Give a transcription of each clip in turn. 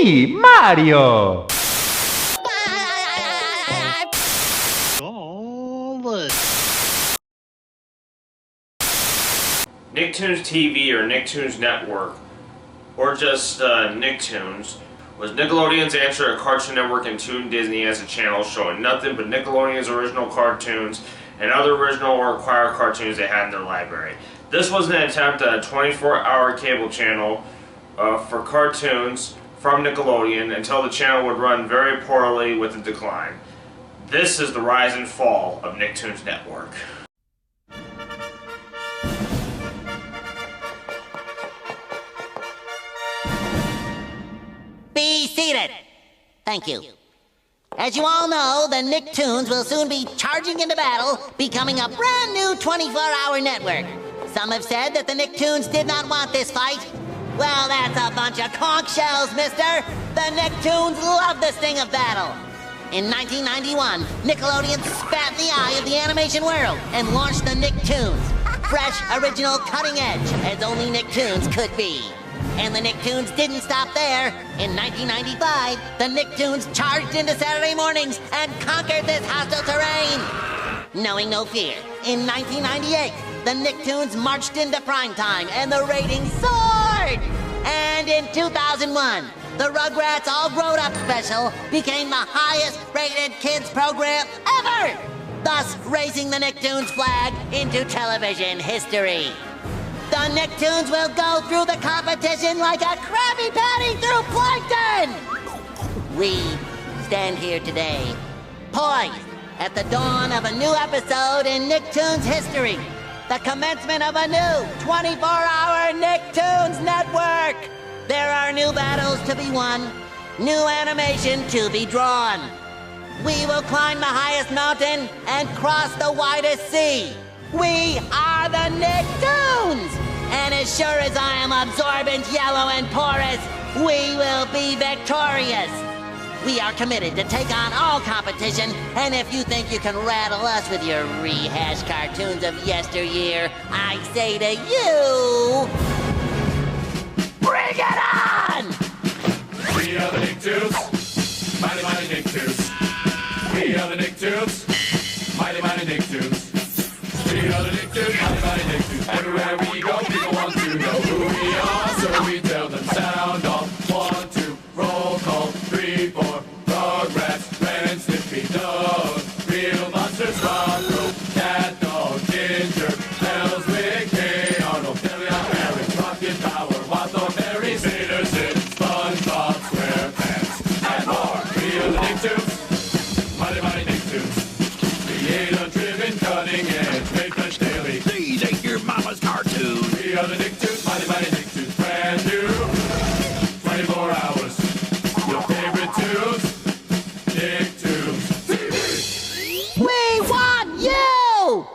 me, Mario! Nicktoons TV or Nicktoons Network, or just Nicktoons, was Nickelodeon's answer to Cartoon Network and Toon Disney as a channel showing nothing but Nickelodeon's original cartoons and other original or acquired cartoons they had in their library. This was an attempt at a 24-hour cable channel for cartoons from Nickelodeon until the channel would run very poorly with a decline. This is the rise and fall of Nicktoons Network. Be seated. Thank you. As you all know, the Nicktoons will soon be charging into battle, becoming a brand new 24-hour network. Some have said that the Nicktoons did not want this fight. Well, that's a bunch of conch shells, mister. The Nicktoons love the sting of battle. In 1991, Nickelodeon spat in the eye of the animation world and launched the Nicktoons. Fresh, original, cutting edge, as only Nicktoons could be. And the Nicktoons didn't stop there. In 1995, the Nicktoons charged into Saturday mornings and conquered this hostile terrain. Knowing no fear, in 1998, the Nicktoons marched into primetime and the ratings soared. And in 2001, the Rugrats All Grown Up special became the highest rated kids program ever, thus raising the Nicktoons flag into television history. The Nicktoons will go through the competition like a Krabby Patty through plankton! We stand here today, poised at the dawn of a new episode in Nicktoons history. The commencement of a new 24-hour Nicktoons Network! There are new battles to be won, new animation to be drawn. We will climb the highest mountain and cross the widest sea. We are the Nicktoons! And as sure as I am absorbent, yellow, and porous, we will be victorious! We are committed to take on all competition, and if you think you can rattle us with your rehashed cartoons of yesteryear, I say to you... Bring it on! We are the Nicktoons, mighty mighty Nicktoons. We are the Nicktoons, mighty mighty Nicktoons. We are the Nicktoons, mighty mighty Nicktoons. Everywhere we go, people want to know who we are, so we tell them sound off. 1, 2, roll call, 3, 4, Rugrats, Ren and Snippy, Dog, real monsters, Rocco, Cat Dog, Ginger, Ellswick, Hey Arnold, Delia, Harris, Rocket Power, Watho, Mary, Vader, Sid, SpongeBob, SquarePants, and more. We are the Nicktoons, mighty mighty Nicktoons. Creator-driven, cutting edge, make the daily. These ain't your mama's cartoons. We are the Nicktoons, mighty mighty Nicktoons, brand new. 24 hours. Your favorite tunes, Nicktoons TV. We want you!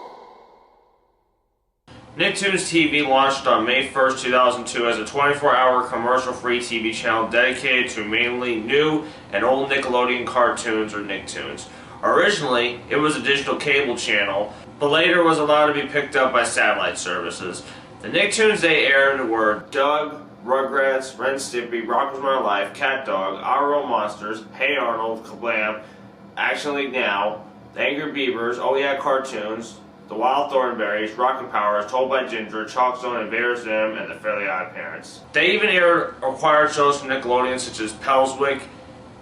Nicktoons TV launched on May 1st, 2002 as a 24-hour commercial-free TV channel dedicated to mainly new and old Nickelodeon cartoons or Nicktoons. Originally, it was a digital cable channel, but later was allowed to be picked up by satellite services. The Nicktoons they aired were Doug, Rugrats, Ren Stimpy, Rock Was My Life, Cat Dog, Our Real Monsters, Hey Arnold, Kablam, Action League Now, The Angry Beavers, Oh Yeah Cartoons, The Wild Thornberries, Rocket Power, Told by Ginger, Chalk Zone, Invader Zim, and The Fairly Odd Parents. They even aired acquired shows from Nickelodeon such as Pelswick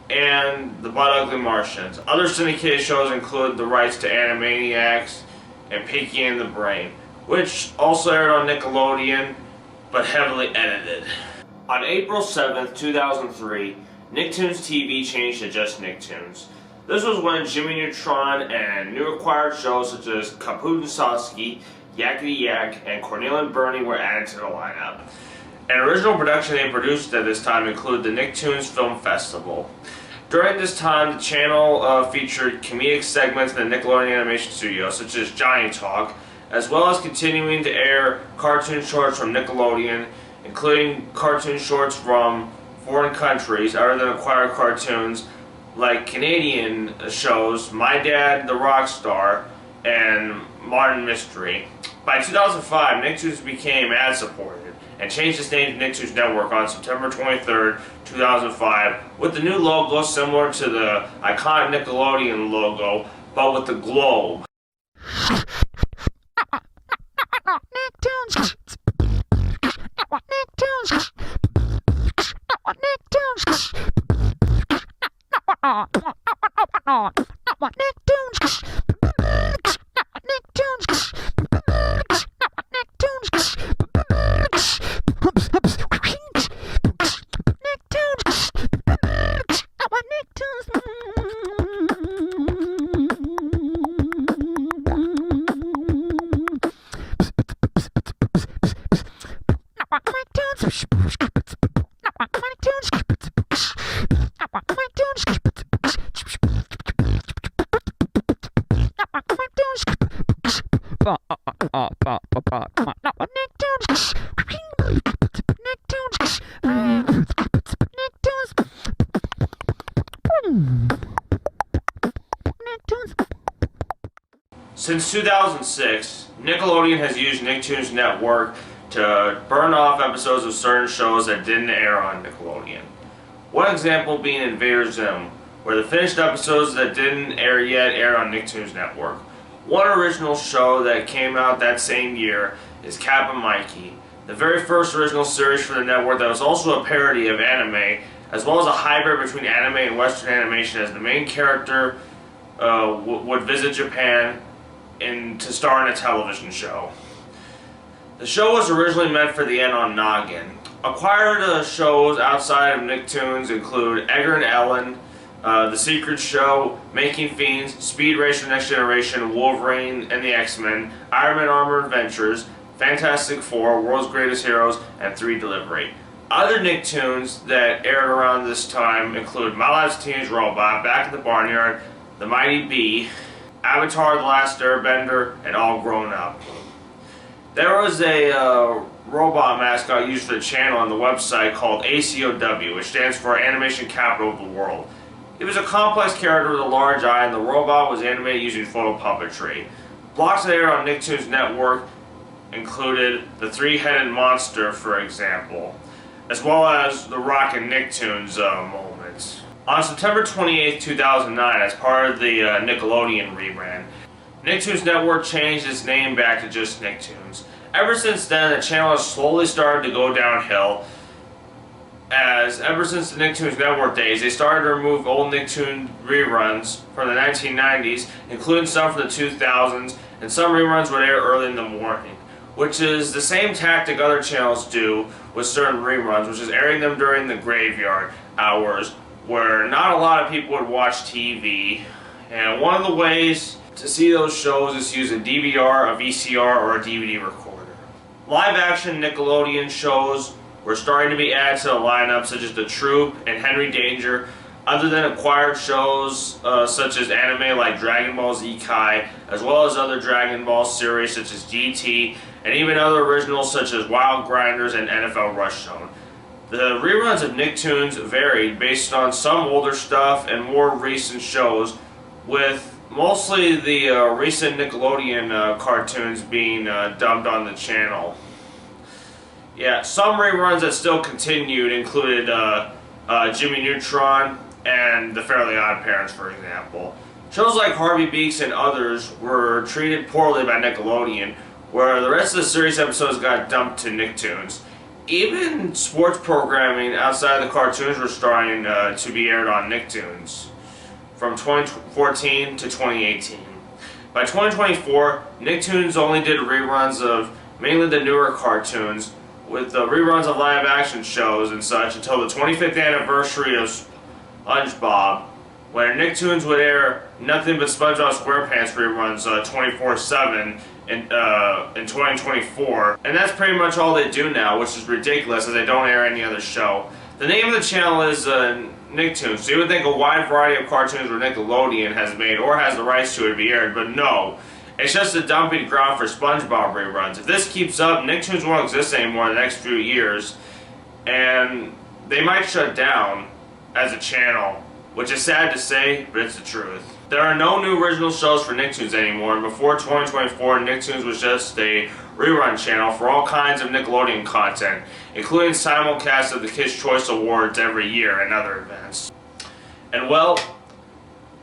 and The Butt Ugly Martians. Other syndicated shows include the rights to Animaniacs and Pinky and the Brain, which also aired on Nickelodeon, but heavily edited. On April 7th, 2003, Nicktoons TV changed to just Nicktoons. This was when Jimmy Neutron and new acquired shows such as Kaput and Sosky, Yakety Yak, and Cornelia and Bernie were added to the lineup. An original production they produced at this time included the Nicktoons Film Festival. During this time, the channel featured comedic segments in the Nickelodeon Animation Studio, such as Johnny Talk, as well as continuing to air cartoon shorts from Nickelodeon, including cartoon shorts from foreign countries other than acquired cartoons, like Canadian shows My Dad the Rockstar and Modern Mystery. By 2005, Nicktoons became ad-supported, and changed its name to Nicktoons Network on September 23rd, 2005, with the new logo similar to the iconic Nickelodeon logo, but with the globe. Nicktoons. Nicktoons. Nicktoons. Since 2006, Nickelodeon has used Nicktoons Network to burn off episodes of certain shows that didn't air on Nickelodeon. One example being Invader Zim, where the finished episodes that didn't air yet aired on Nicktoons Network. One original show that came out that same year is Cap and Mikey, the very first original series for the network that was also a parody of anime, as well as a hybrid between anime and Western animation, as the main character would visit Japan to star in a television show. The show was originally meant for the end on Noggin. Acquired shows outside of Nicktoons include Edgar and Ellen, The Secret Show, Making Fiends, Speed Racer Next Generation, Wolverine and the X-Men, Iron Man Armor Adventures, Fantastic Four, World's Greatest Heroes, and 3 Delivery. Other Nicktoons that aired around this time include My Life's Teenage Robot, Back in the Barnyard, The Mighty Bee, Avatar The Last Airbender, and All Grown Up. There was a robot mascot used for the channel on the website called ACOW, which stands for Animation Capital of the World. It was a complex character with a large eye, and the robot was animated using photo puppetry. Blocks that aired on Nicktoons Network included the Three-Headed Monster, for example, as well as the Rock and Nicktoons moments. On September 28, 2009, as part of the Nickelodeon rebrand, Nicktoons Network changed its name back to just Nicktoons. Ever since then, the channel has slowly started to go downhill, as ever since the Nicktoons Network days, they started to remove old Nicktoons reruns from the 1990s, including some from the 2000s, and some reruns would air early in the morning, which is the same tactic other channels do with certain reruns, which is airing them during the graveyard hours, where not a lot of people would watch TV. And one of the ways to see those shows is to use a DVR, a VCR, or a DVD recorder. Live-action Nickelodeon shows were starting to be added to the lineup, such as The Troop and Henry Danger, other than acquired shows such as anime like Dragon Ball Z Kai, as well as other Dragon Ball series such as GT, and even other originals such as Wild Grinders and NFL Rush Zone. The reruns of Nicktoons varied based on some older stuff and more recent shows, with mostly the recent Nickelodeon cartoons being dumped on the channel. Yeah, some reruns that still continued included Jimmy Neutron and The Fairly Odd Parents, for example. Shows like Harvey Beaks and others were treated poorly by Nickelodeon, where the rest of the series episodes got dumped to Nicktoons. Even sports programming outside of the cartoons were starting to be aired on Nicktoons from 2014 to 2018. By 2024, Nicktoons only did reruns of mainly the newer cartoons, with the reruns of live-action shows and such until the 25th anniversary of SpongeBob, where Nicktoons would air nothing but SpongeBob SquarePants reruns 24/7 in 2024, and that's pretty much all they do now, which is ridiculous as they don't air any other show. The name of the channel is Nicktoons, so you would think a wide variety of cartoons where Nickelodeon has made or has the rights to it be aired, but no. It's just a dumping ground for SpongeBob reruns. If this keeps up, Nicktoons won't exist anymore in the next few years, and they might shut down as a channel, which is sad to say, but it's the truth. There are no new original shows for Nicktoons anymore, and before 2024, Nicktoons was just a rerun channel for all kinds of Nickelodeon content, including simulcasts of the Kids' Choice Awards every year and other events. And well,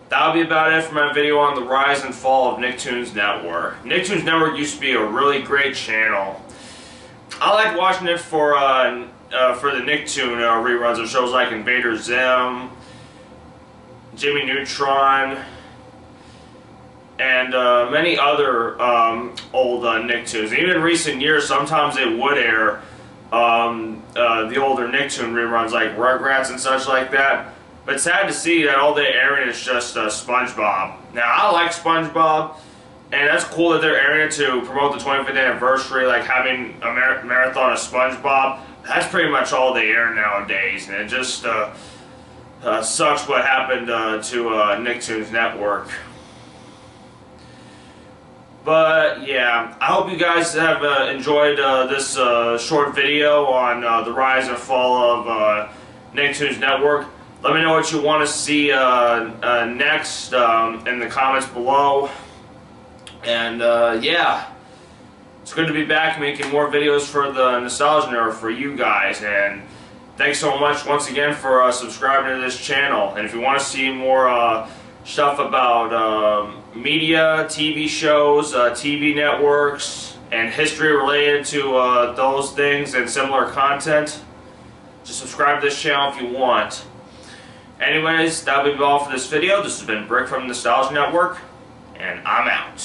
that'll be about it for my video on the rise and fall of Nicktoons Network. Nicktoons Network used to be a really great channel. I liked watching it for the Nicktoon reruns of shows like Invader Zim, Jimmy Neutron, and many other old Nicktoons. Even in recent years, sometimes they would air the older Nicktoon reruns like Rugrats and such like that. But it's sad to see that all they're airing is just SpongeBob. Now, I like SpongeBob, and that's cool that they're airing it to promote the 25th anniversary, like having a marathon of SpongeBob. That's pretty much all they air nowadays, and it just sucks what happened to Nicktoons Network. But yeah, I hope you guys have enjoyed this short video on the rise and fall of Nicktoons Network. Let me know what you want to see next in the comments below. And yeah, it's good to be back making more videos for the Nostalgia Network for you guys. And thanks so much once again for subscribing to this channel. And if you want to see more stuff about media, TV shows, TV networks, and history related to those things and similar content, just subscribe to this channel if you want. Anyways, that'll be all for this video. This has been Brick from the Nostalgia Network, and I'm out.